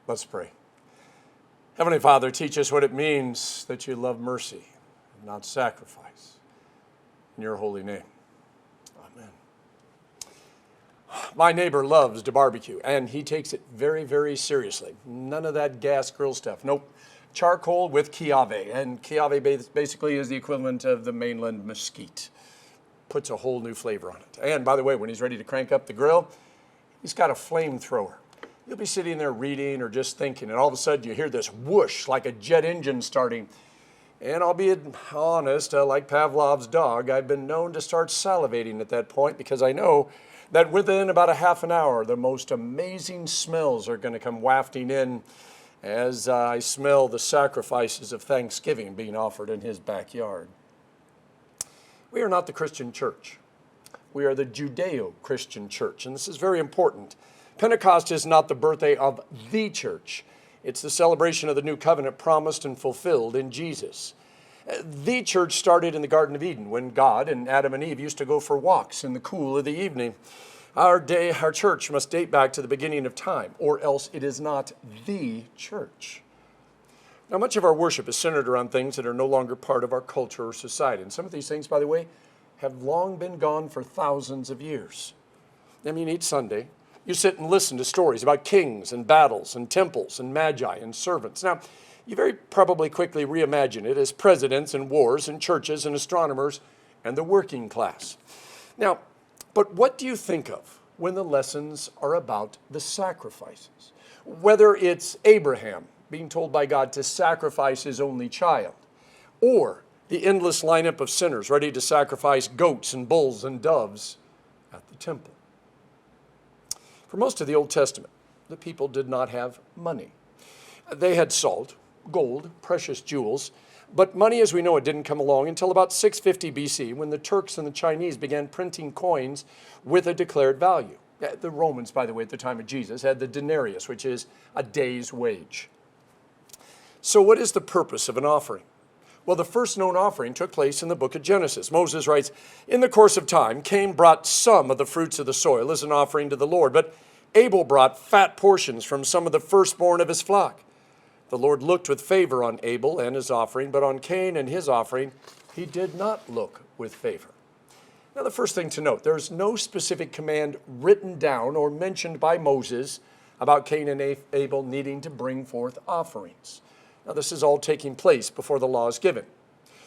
Let's pray. Heavenly Father, teach us what it means that you love mercy and not sacrifice. In your holy name, amen. My neighbor loves to barbecue, and he takes it very, very seriously. None of that gas grill stuff. Nope. Charcoal with Chiave, and Chiave basically is the equivalent of the mainland mesquite. Puts a whole new flavor on it. And by the way, when he's ready to crank up the grill, he's got a flamethrower. You'll be sitting there reading or just thinking, and all of a sudden you hear this whoosh like a jet engine starting. And I'll be honest, like Pavlov's dog, I've been known to start salivating at that point because I know that within about a half an hour, the most amazing smells are going to come wafting in as I smell the sacrifices of Thanksgiving being offered in his backyard. We are not the Christian church. We are the Judeo-Christian church, and this is very important. Pentecost is not the birthday of the church. It's the celebration of the new covenant promised and fulfilled in Jesus. The church started in the Garden of Eden when God and Adam and Eve used to go for walks in the cool of the evening. Our church must date back to the beginning of time, or else it is not the church. Now, much of our worship is centered around things that are no longer part of our culture or society. And some of these things, by the way, have long been gone for thousands of years. I mean, each Sunday, you sit and listen to stories about kings and battles and temples and magi and servants. Now, you very probably quickly reimagine it as presidents and wars and churches and astronomers and the working class. Now, but what do you think of when the lessons are about the sacrifices? Whether it's Abraham being told by God to sacrifice his only child, or the endless lineup of sinners ready to sacrifice goats and bulls and doves at the temple. For most of the Old Testament, the people did not have money. They had salt, gold, precious jewels, but money as we know it didn't come along until about 650 BC when the Turks and the Chinese began printing coins with a declared value. The Romans, by the way, at the time of Jesus, had the denarius, which is a day's wage. So what is the purpose of an offering? Well, the first known offering took place in the book of Genesis. Moses writes, "In the course of time, Cain brought some of the fruits of the soil as an offering to the Lord, but Abel brought fat portions from some of the firstborn of his flock. The Lord looked with favor on Abel and his offering, but on Cain and his offering, he did not look with favor." Now, the first thing to note, there's no specific command written down or mentioned by Moses about Cain and Abel needing to bring forth offerings. Now, this is all taking place before the law is given.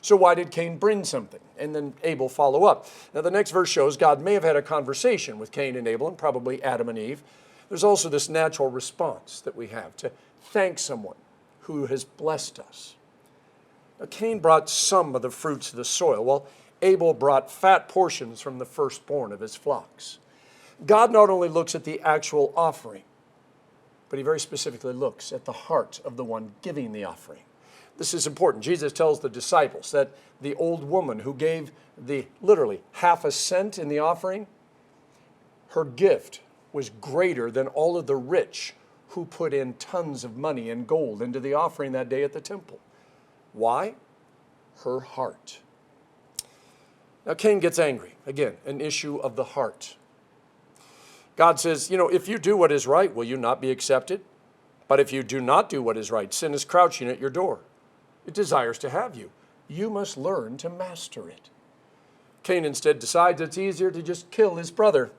So why did Cain bring something and then Abel follow up? Now, the next verse shows God may have had a conversation with Cain and Abel and probably Adam and Eve. There's also this natural response that we have to thank someone who has blessed us. Now, Cain brought some of the fruits of the soil, while Abel brought fat portions from the firstborn of his flocks. God not only looks at the actual offering, but he very specifically looks at the heart of the one giving the offering. This is important. Jesus tells the disciples that the old woman who gave literally half a cent in the offering, her gift was greater than all of the rich who put in tons of money and gold into the offering that day at the temple. Why? Her heart. Now, Cain gets angry. Again, an issue of the heart. God says, if you do what is right, will you not be accepted? But if you do not do what is right, sin is crouching at your door. It desires to have you. You must learn to master it. Cain instead decides it's easier to just kill his brother.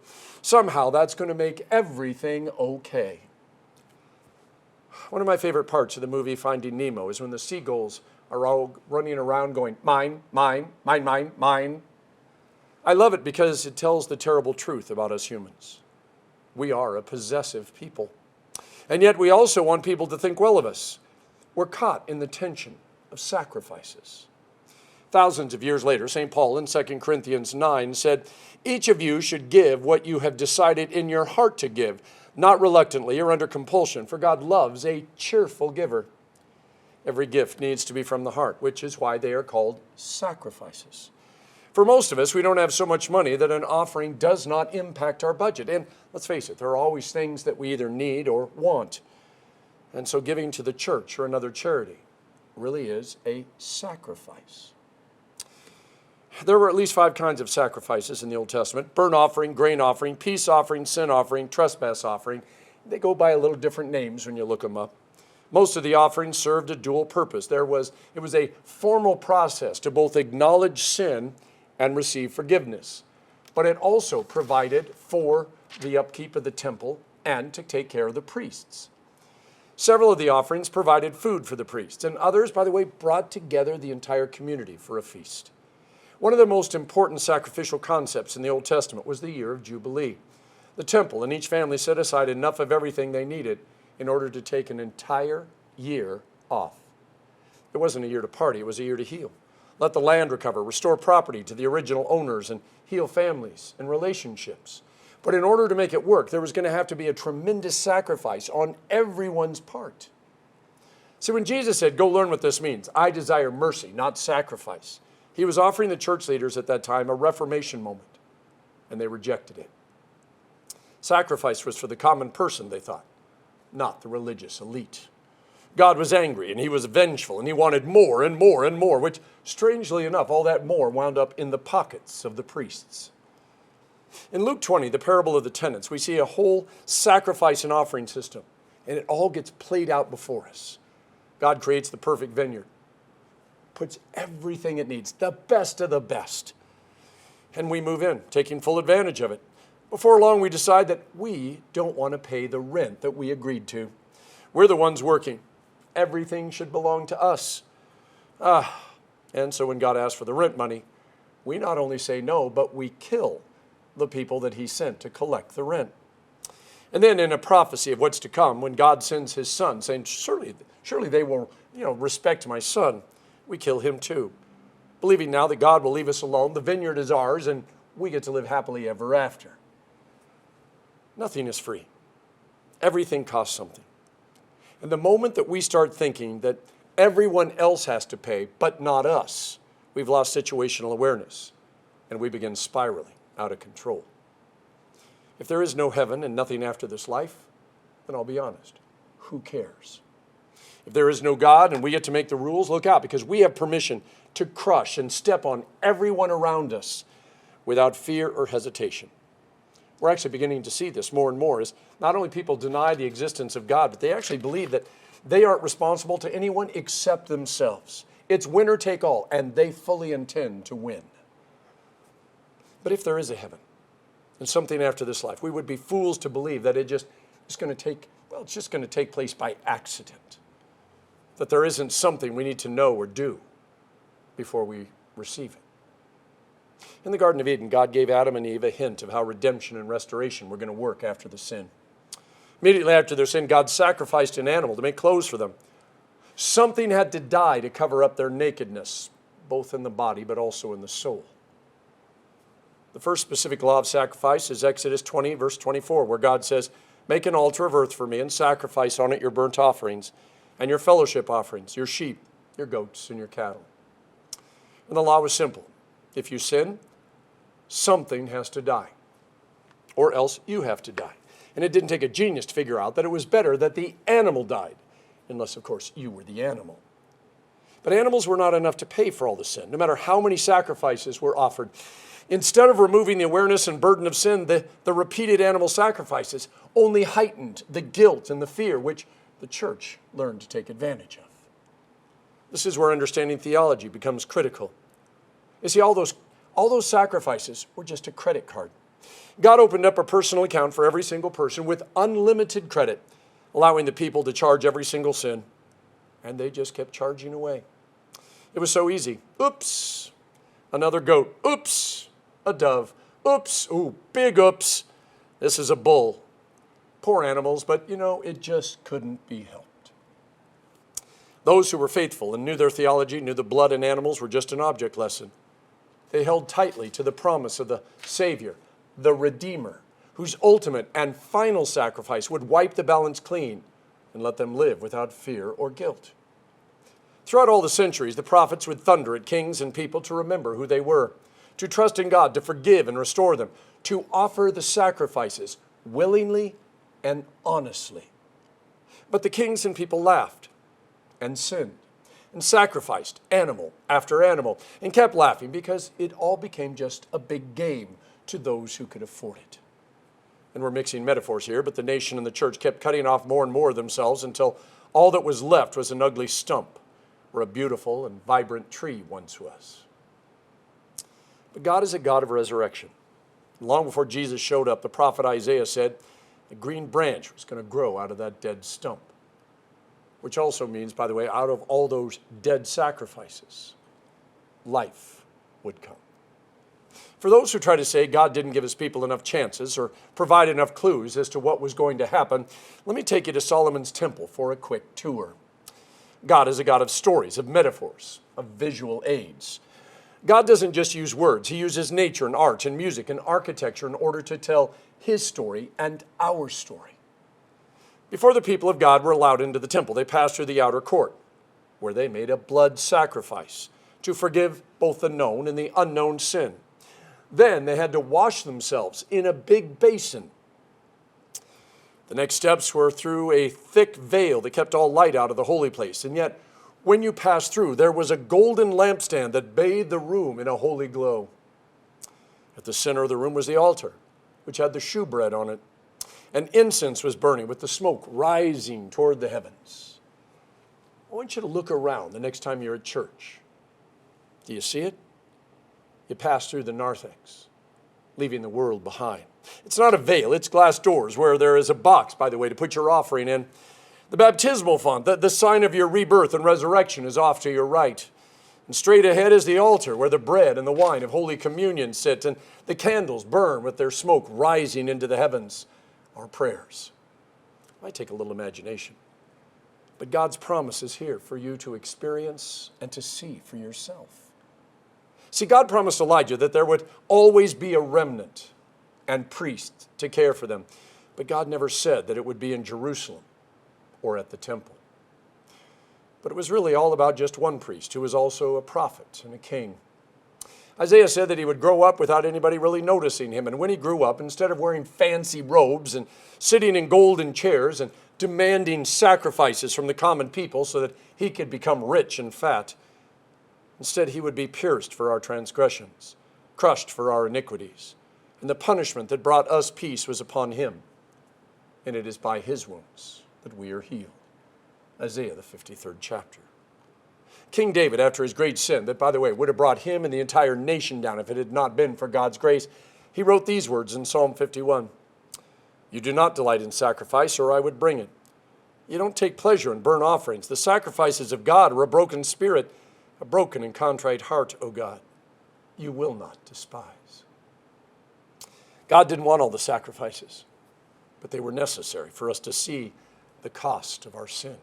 Somehow that's going to make everything okay. One of my favorite parts of the movie Finding Nemo is when the seagulls are all running around going, mine, mine, mine, mine, mine. I love it because it tells the terrible truth about us humans. We are a possessive people. And yet we also want people to think well of us. We're caught in the tension of sacrifices. Thousands of years later, St. Paul in 2 Corinthians 9 said, "Each of you should give what you have decided in your heart to give, not reluctantly or under compulsion, for God loves a cheerful giver." Every gift needs to be from the heart, which is why they are called sacrifices. For most of us, we don't have so much money that an offering does not impact our budget. And let's face it, there are always things that we either need or want. And so giving to the church or another charity really is a sacrifice. There were at least 5 kinds of sacrifices in the Old Testament: burnt offering, grain offering, peace offering, sin offering, trespass offering, They go by a little different names when you look them up. Most of the offerings served a dual purpose. It was a formal process to both acknowledge sin and receive forgiveness. But it also provided for the upkeep of the temple and to take care of the priests. Several of the offerings provided food for the priests, and others, by the way, brought together the entire community for a feast. One of the most important sacrificial concepts in the Old Testament was the year of Jubilee. The temple and each family set aside enough of everything they needed in order to take an entire year off. It wasn't a year to party, it was a year to heal. Let the land recover, restore property to the original owners, and heal families and relationships. But in order to make it work, there was going to have to be a tremendous sacrifice on everyone's part. See, when Jesus said, go learn what this means, I desire mercy, not sacrifice, he was offering the church leaders at that time a reformation moment, and they rejected it. Sacrifice was for the common person, they thought, not the religious elite. God was angry, and he was vengeful, and he wanted more and more and more, which, strangely enough, all that more wound up in the pockets of the priests. In Luke 20, the parable of the tenants, we see a whole sacrifice and offering system, and it all gets played out before us. God creates the perfect vineyard, puts everything it needs, the best of the best, and we move in, taking full advantage of it. Before long, we decide that we don't want to pay the rent that we agreed to. We're the ones working. Everything should belong to us. And so when God asks for the rent money, we not only say no, but we kill the people that he sent to collect the rent. And then in a prophecy of what's to come, when God sends his son, saying, surely they will, respect my son, we kill him too. Believing now that God will leave us alone, the vineyard is ours, and we get to live happily ever after. Nothing is free. Everything costs something. And the moment that we start thinking that everyone else has to pay, but not us, we've lost situational awareness, and we begin spiraling out of control. If there is no heaven and nothing after this life, then I'll be honest, who cares? If there is no God and we get to make the rules, look out, because we have permission to crush and step on everyone around us without fear or hesitation. We're actually beginning to see this more and more as not only people deny the existence of God, but they actually believe that they aren't responsible to anyone except themselves. It's winner take all, and they fully intend to win. But if there is a heaven and something after this life, we would be fools to believe that it's just going to take place by accident. That there isn't something we need to know or do before we receive it. In the Garden of Eden, God gave Adam and Eve a hint of how redemption and restoration were going to work after the sin. Immediately after their sin, God sacrificed an animal to make clothes for them. Something had to die to cover up their nakedness, both in the body but also in the soul. The first specific law of sacrifice is Exodus 20, verse 24, where God says, make an altar of earth for me and sacrifice on it your burnt offerings and your fellowship offerings, your sheep, your goats, and your cattle. And the law was simple. If you sin, something has to die, or else you have to die. And it didn't take a genius to figure out that it was better that the animal died, unless, of course, you were the animal. But animals were not enough to pay for all the sin, no matter how many sacrifices were offered. Instead of removing the awareness and burden of sin, the repeated animal sacrifices only heightened the guilt and the fear which the church learned to take advantage of. This is where understanding theology becomes critical. You see, all those sacrifices were just a credit card. God opened up a personal account for every single person with unlimited credit, allowing the people to charge every single sin, and they just kept charging away. It was so easy. Oops, another goat. Oops, a dove. Oops, ooh, big oops. This is a bull. Poor animals, but it just couldn't be helped. Those who were faithful and knew their theology, knew the blood in animals were just an object lesson. They held tightly to the promise of the Savior, the Redeemer, whose ultimate and final sacrifice would wipe the balance clean and let them live without fear or guilt. Throughout all the centuries, the prophets would thunder at kings and people to remember who they were, to trust in God, to forgive and restore them, to offer the sacrifices willingly and honestly. But the kings and people laughed and sinned and sacrificed animal after animal and kept laughing because it all became just a big game to those who could afford it. And we're mixing metaphors here, but the nation and the church kept cutting off more and more of themselves until all that was left was an ugly stump where a beautiful and vibrant tree once was. But God is a God of resurrection. Long before Jesus showed up, the prophet Aiea said a green branch was going to grow out of that dead stump, which also means, by the way, out of all those dead sacrifices, life would come. For those who try to say God didn't give his people enough chances or provide enough clues as to what was going to happen, let me take you to Solomon's temple for a quick tour. God is a God of stories, of metaphors, of visual aids. God doesn't just use words. He uses nature and art and music and architecture in order to tell his story and our story. Before the people of God were allowed into the temple, they passed through the outer court, where they made a blood sacrifice to forgive both the known and the unknown sin. Then they had to wash themselves in a big basin. The next steps were through a thick veil that kept all light out of the holy place. And yet, when you passed through, there was a golden lampstand that bathed the room in a holy glow. At the center of the room was the altar, which had the shewbread on it. And incense was burning with the smoke rising toward the heavens. I want you to look around the next time you're at church. Do you see it? You pass through the narthex, leaving the world behind. It's not a veil, it's glass doors where there is a box, by the way, to put your offering in. The baptismal font, the sign of your rebirth and resurrection, is off to your right. And straight ahead is the altar where the bread and the wine of Holy Communion sit, and the candles burn with their smoke rising into the heavens. Our prayers. It might take a little imagination, but God's promise is here for you to experience and to see for yourself. See, God promised Elijah that there would always be a remnant and priest to care for them, but God never said that it would be in Jerusalem or at the temple. But it was really all about just one priest who was also a prophet and a king. Isaiah said that he would grow up without anybody really noticing him. And when he grew up, instead of wearing fancy robes and sitting in golden chairs and demanding sacrifices from the common people so that he could become rich and fat, instead he would be pierced for our transgressions, crushed for our iniquities. And the punishment that brought us peace was upon him. And it is by his wounds that we are healed. Isaiah, the 53rd chapter. King David, after his great sin, that, by the way, would have brought him and the entire nation down if it had not been for God's grace, he wrote these words in Psalm 51. You do not delight in sacrifice, or I would bring it. You don't take pleasure in burnt offerings. The sacrifices of God are a broken spirit, a broken and contrite heart, O God. You will not despise. God didn't want all the sacrifices, but they were necessary for us to see the cost of our sin.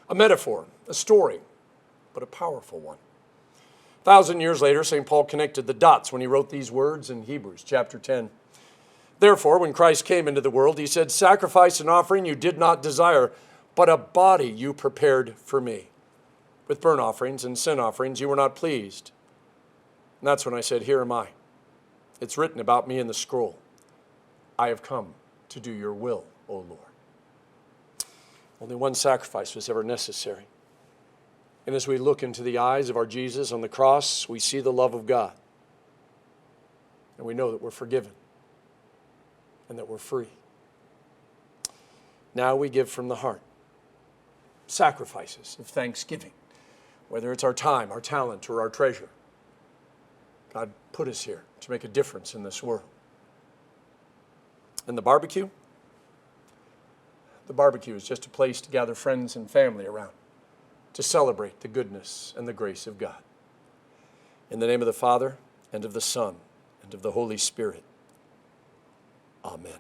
A metaphor, a story, but a powerful one. 1,000 years later, St. Paul connected the dots when he wrote these words in Hebrews chapter 10. Therefore, when Christ came into the world, he said, sacrifice and offering you did not desire, but a body you prepared for me. With burnt offerings and sin offerings you were not pleased. And that's when I said, here am I. It's written about me in the scroll. I have come to do your will, O Lord. Only one sacrifice was ever necessary. And as we look into the eyes of our Jesus on the cross, we see the love of God. And we know that we're forgiven and that we're free. Now we give from the heart sacrifices of thanksgiving, whether it's our time, our talent, or our treasure. God put us here to make a difference in this world. And the barbecue? The barbecue is just a place to gather friends and family around, to celebrate the goodness and the grace of God. In the name of the Father, and of the Son, and of the Holy Spirit. Amen.